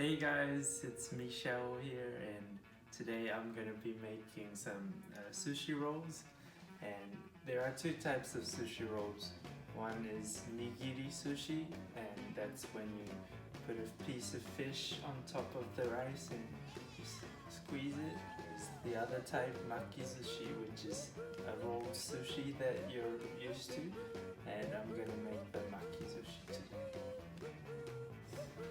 Hey guys, it's Michelle here, and today I'm gonna be making some sushi rolls. And there are two types of sushi rolls. One is nigiri sushi, and that's when you put a piece of fish on top of the rice and you squeeze it. There's the other type, maki sushi, which is a rolled sushi that you're used to, and I'm gonna make the maki sushi today.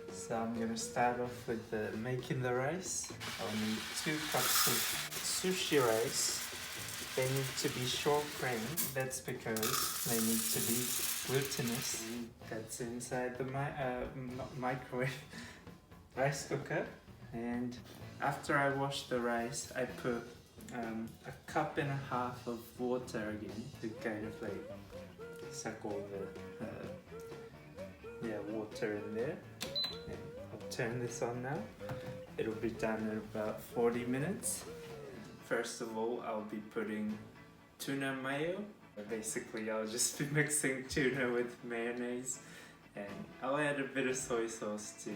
So I'm gonna start off with making the rice. I'll need 2 cups of sushi rice. They need to be short grained. That's because they need to be glutinous. That's inside the microwave rice cooker. And after I wash the rice, I put a cup and a half of water again to kind of like suck all the water in there. And I'll turn this on now. It'll be done in about 40 minutes. First of all, I'll be putting tuna mayo. Basically, I'll just be mixing tuna with mayonnaise, and I'll add a bit of soy sauce to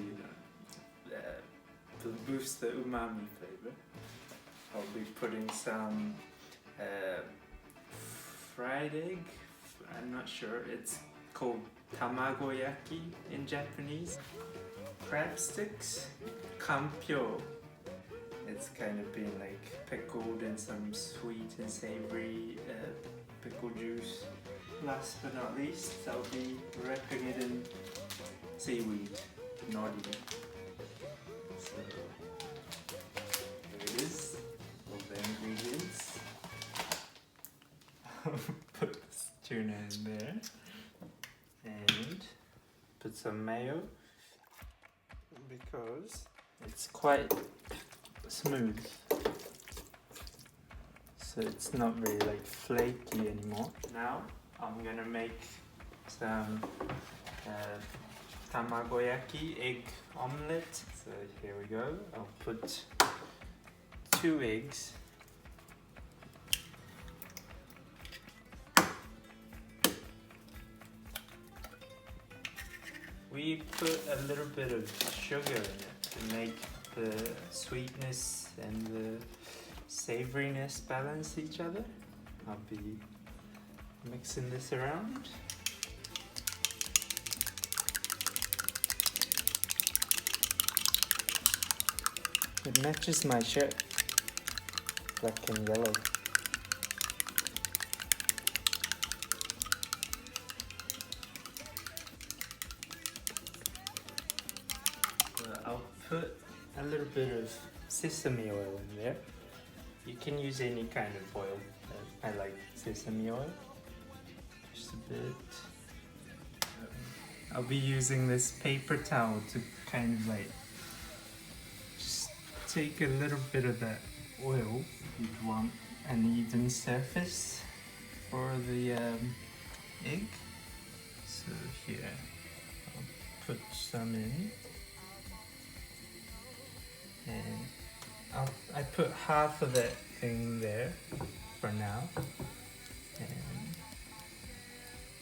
boost the umami flavor. I'll be putting some fried egg. I'm not sure. It's called tamagoyaki in Japanese. Crab sticks, kampyo. It's kind of been like pickled in some sweet and savory pickle juice. Last but not least, I'll be wrapping it in seaweed, nori. So here it is, all the ingredients. Put this tuna in there and put some mayo because it's quite smooth, so it's not very like flaky anymore. Now I'm gonna make some tamagoyaki egg omelette. So here we go. I'll put 2 eggs. We put a little bit of sugar in it to make the sweetness and the savoriness balance each other. I'll be mixing this around. It matches my shirt, black and yellow. I'll put a little bit of sesame oil in there. You can use any kind of oil. I like sesame oil. Just a bit. I'll be using this paper towel to kind of like just take a little bit of that oil. You'd want an even surface for the egg. So here, I'll put some in. And I put half of that thing there for now, and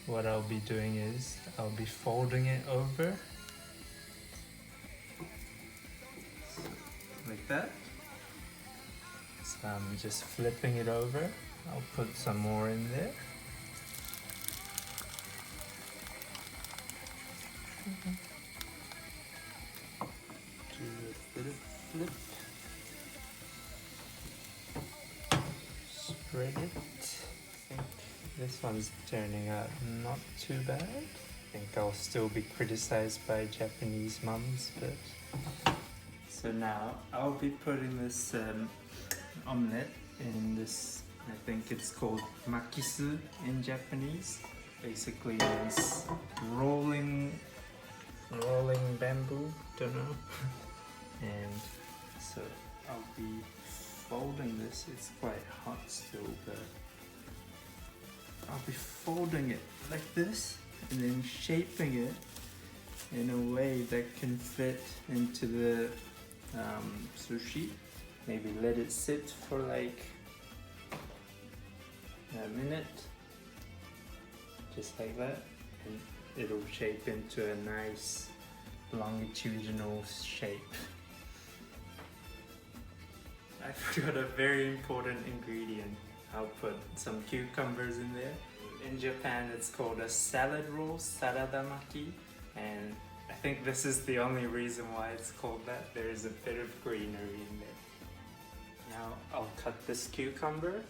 what I'll be doing is I'll be folding it over like that. So I'm just flipping it over. I'll put some more in there. Do a bit of flip. Spread it. I think this one's turning out not too bad. I think I'll still be criticized by Japanese mums, but... So now I'll be putting this omelette in this, I think it's called makisu in Japanese. Basically it's rolling bamboo, don't know. And so I'll be folding this. It's quite hot still, but I'll be folding it like this and then shaping it in a way that can fit into the sushi. Maybe let it sit for like a minute, just like that, and it'll shape into a nice longitudinal shape. I forgot a very important ingredient. I'll put some cucumbers in there. In Japan it's called a salad roll, Salada Maki, and I think this is the only reason why it's called that. There is a bit of greenery in there. Now I'll cut this cucumber.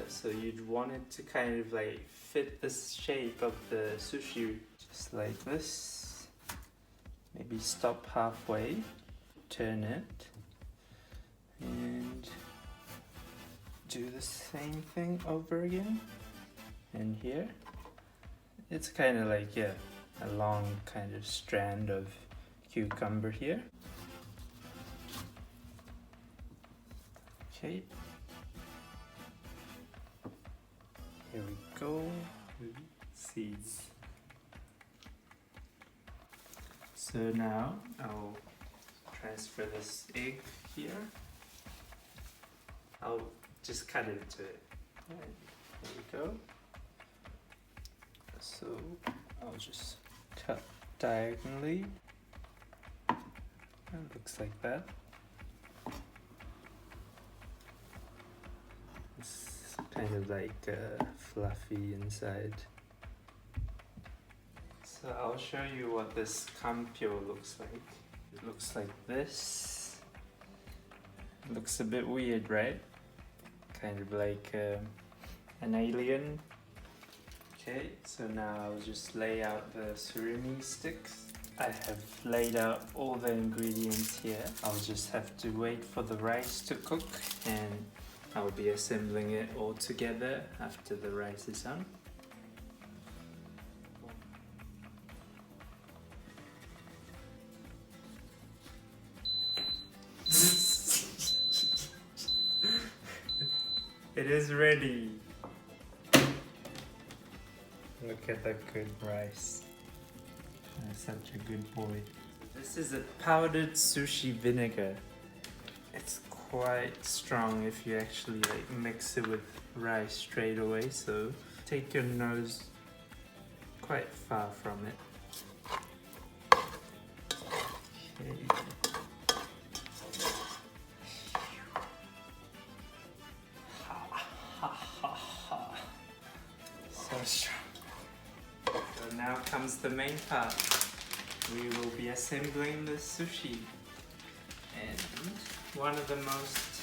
So you'd want it to kind of like fit the shape of the sushi, just like this. Maybe stop halfway, turn it, and do the same thing over again. And here, it's kind of like, yeah, a long kind of strand of cucumber here. Okay. Here we go, seeds. So now I'll transfer this egg here. I'll just cut into it. Right. There we go. So I'll just cut diagonally. It looks like that. It's kind of like fluffy inside. So I'll show you what this kampyo looks like. It looks like this. It looks a bit weird, right? Kind of like an alien. Okay, so now I'll just lay out the surimi sticks. I have laid out all the ingredients here. I'll just have to wait for the rice to cook, and I'll be assembling it all together after the rice is done. It is ready. Look at that good rice. That's such a good boy. This is a powdered sushi vinegar. It's quite strong if you actually like mix it with rice straight away, so take your nose quite far from it. Okay. So strong. So now comes the main part. We will be assembling the sushi, and one of the most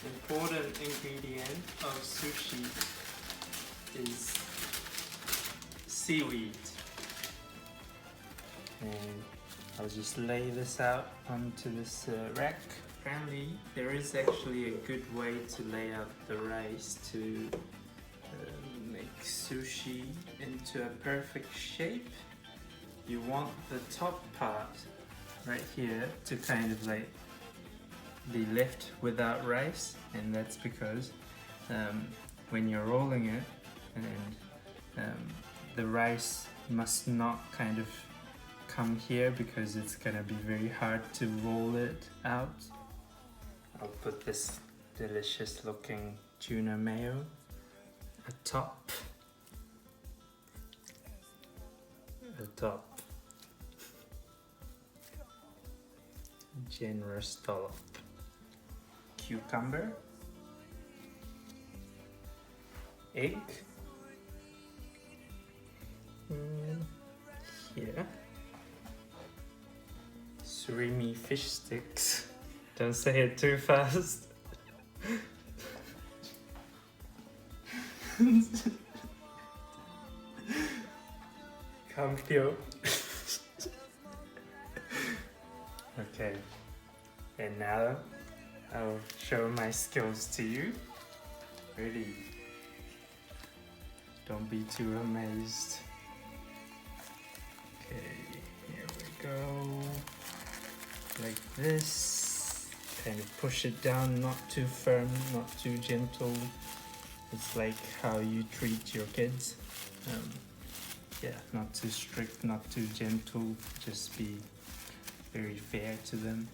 important ingredients of sushi is seaweed. And I'll just lay this out onto this rack. Apparently there is actually a good way to lay out the rice to make sushi into a perfect shape. You want the top part right here to kind of like be left without rice, and that's because when you're rolling it, and the rice must not kind of come here because it's gonna be very hard to roll it out. I'll put this delicious looking tuna mayo atop. Generous dollop. Cucumber. Egg. Here. Surimi fish sticks. Don't say it too fast. Kampyo. Okay, and now I'll show my skills to you. Ready? Don't be too amazed. Okay, here we go. Like this. Kind of push it down, not too firm, not too gentle. It's like how you treat your kids. Yeah, not too strict, not too gentle, just be very fair to them.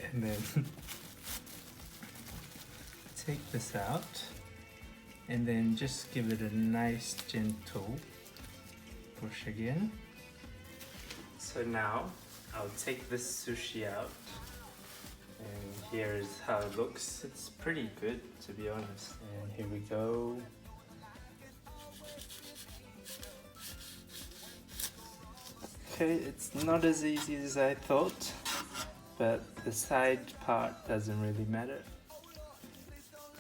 And then take this out, and then just give it a nice gentle push again. So now I'll take this sushi out, and here's how it looks. It's pretty good, to be honest. And here we go. Okay, it's not as easy as I thought, but the side part doesn't really matter.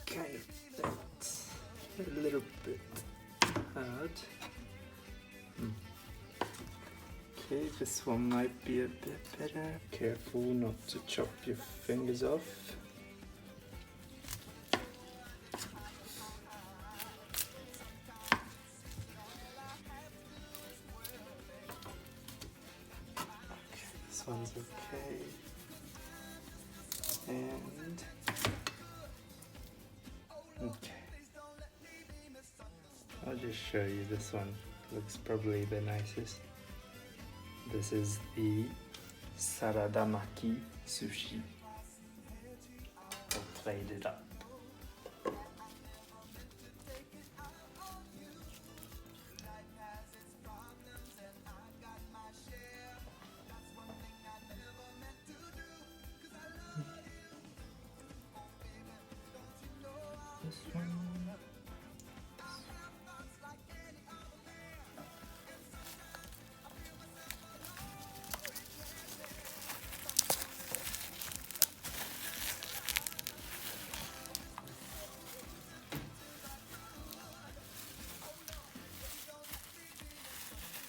Kind of a little bit hard. Okay, this one might be a bit better. Careful not to chop your fingers off. This one's okay. And okay. I'll just show you this one. Looks probably the nicest. This is the Salada Maki Sushi. I'll plate it up. This one.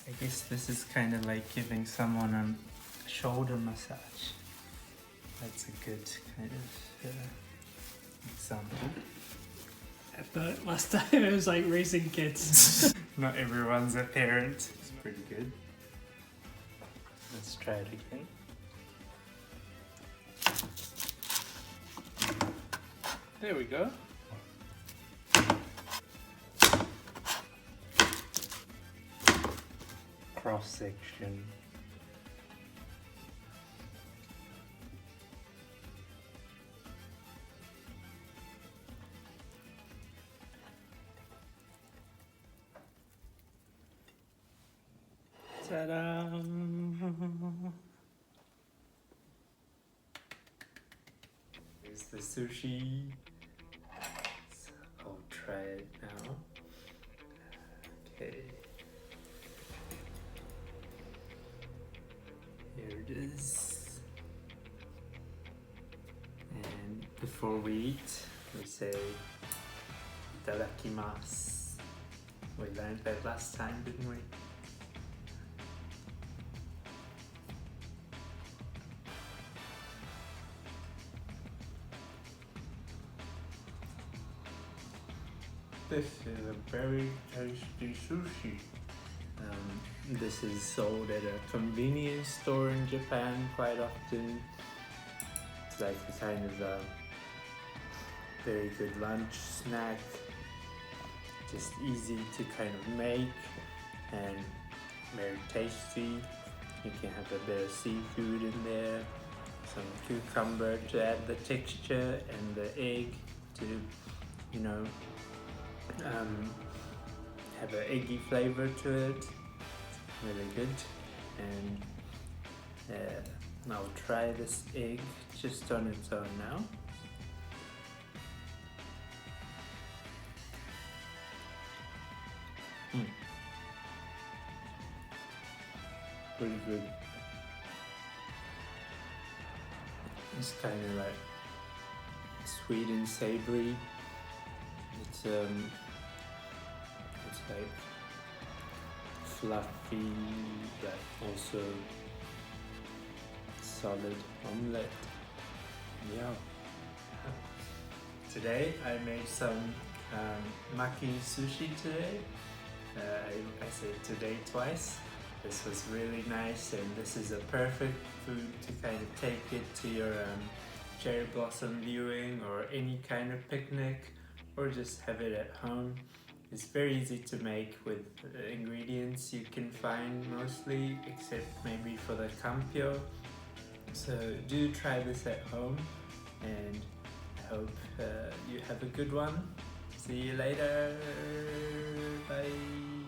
I guess this is kind of like giving someone a shoulder massage. That's a good kind of example. I thought last time it was like raising kids. Not everyone's a parent. It's pretty good. Let's try it again. There we go. Cross section. Ta-da! Here's the sushi. So I'll try it now. Okay. Here it is. And before we eat, we say itadakimasu. We learned that last time, didn't we? This is a very tasty sushi. This is sold at a convenience store in Japan quite often. It's like a kind of a very good lunch snack. Just easy to kind of make and very tasty. You can have a bit of seafood in there, some cucumber to add the texture, and the egg to, you know, have an eggy flavor to it. Really good. And I'll try this egg just on its own now. Pretty good. It's kind of like sweet and savory. It's like fluffy, but also solid omelette. Yeah. Today I made some maki sushi today. I said today twice. This was really nice, and this is a perfect food to kind of take it to your cherry blossom viewing or any kind of picnic, or just have it at home. It's very easy to make with ingredients you can find mostly, except maybe for the campio. So do try this at home, and I hope you have a good one. See you later. Bye.